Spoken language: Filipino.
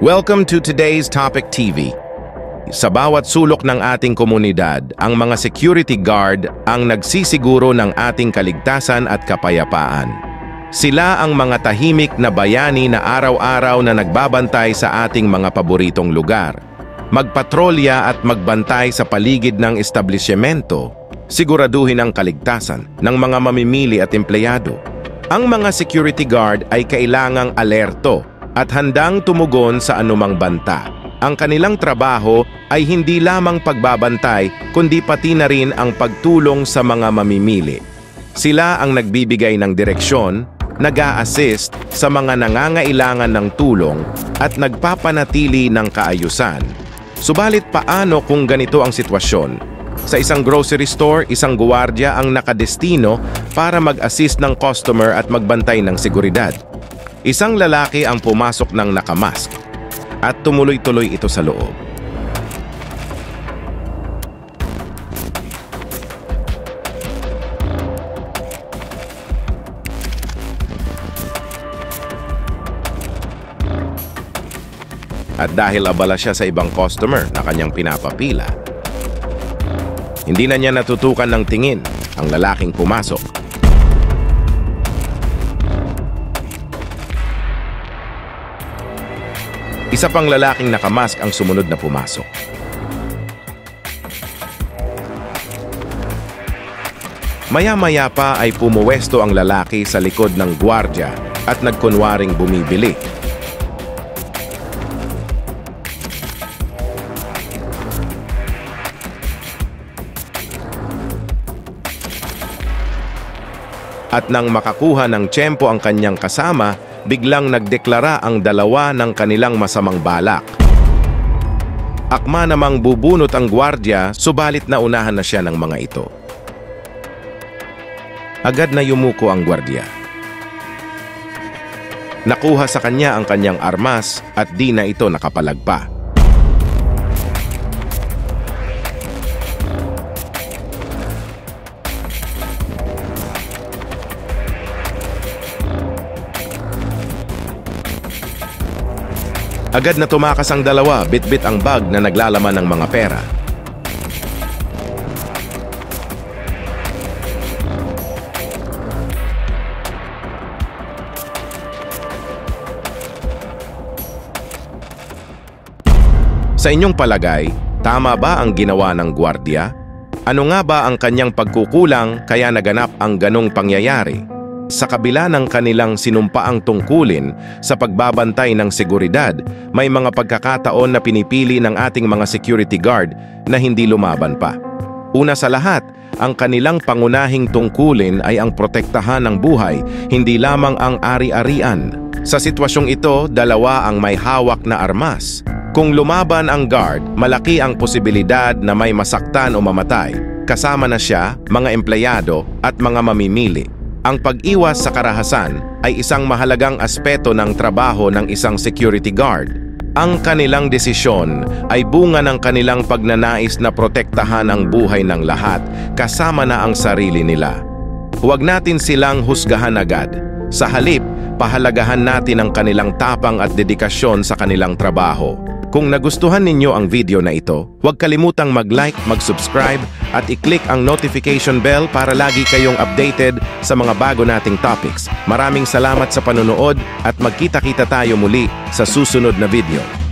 Welcome to today's Topic TV. Sa bawat sulok ng ating komunidad, ang mga security guard ang nagsisiguro ng ating kaligtasan at kapayapaan. Sila ang mga tahimik na bayani na araw-araw na nagbabantay sa ating mga paboritong lugar. Magpatrolya at magbantay sa paligid ng establishmento, siguraduhin ang kaligtasan ng mga mamimili at empleyado. Ang mga security guard ay kailangang alerto at handang tumugon sa anumang banta. Ang kanilang trabaho ay hindi lamang pagbabantay, kundi pati na rin ang pagtulong sa mga mamimili. Sila ang nagbibigay ng direksyon, nag-a-assist sa mga nangangailangan ng tulong at nagpapanatili ng kaayusan. Subalit paano kung ganito ang sitwasyon? Sa isang grocery store, isang guwardiya ang nakadestino para mag-assist ng customer at magbantay ng seguridad. Isang lalaki ang pumasok ng nakamask at tumuloy-tuloy ito sa loob. At dahil abala siya sa ibang customer na kanyang pinapapila, hindi na niya natutukan ng tingin ang lalaking pumasok. Isa pang lalaking nakamask ang sumunod na pumasok. Maya-maya pa ay pumuwesto ang lalaki sa likod ng gwardiya at nagkunwaring bumibili. At nang makakuha ng tiyempo ang kanyang kasama, biglang nagdeklara ang dalawa ng kanilang masamang balak. Akma namang bubunot ang gwardiya, subalit naunahan na siya ng mga ito. Agad na yumuko ang gwardiya. Nakuha sa kanya ang kanyang armas at di na ito nakapalagpa. Agad na tumakas ang dalawa, bit-bit ang bag na naglalaman ng mga pera. Sa inyong palagay, tama ba ang ginawa ng gwardiya? Ano nga ba ang kanyang pagkukulang kaya naganap ang ganong pangyayari? Sa kabila ng kanilang sinumpaang tungkulin sa pagbabantay ng seguridad, may mga pagkakataon na pinipili ng ating mga security guard na hindi lumaban pa. Una sa lahat, ang kanilang pangunahing tungkulin ay ang protektahan ng buhay, hindi lamang ang ari-arian. Sa sitwasyong ito, dalawa ang may hawak na armas. Kung lumaban ang guard, malaki ang posibilidad na may masaktan o mamatay. Kasama na siya, mga empleyado at mga mamimili. Ang pag-iwas sa karahasan ay isang mahalagang aspeto ng trabaho ng isang security guard. Ang kanilang desisyon ay bunga ng kanilang pagnanais na protektahan ang buhay ng lahat, kasama na ang sarili nila. Huwag natin silang husgahan agad. Sa halip, pahalagahan natin ang kanilang tapang at dedikasyon sa kanilang trabaho. Kung nagustuhan ninyo ang video na ito, huwag kalimutang mag-like, mag-subscribe at i-click ang notification bell para lagi kayong updated sa mga bago nating topics. Maraming salamat sa panonood at magkita-kita tayo muli sa susunod na video.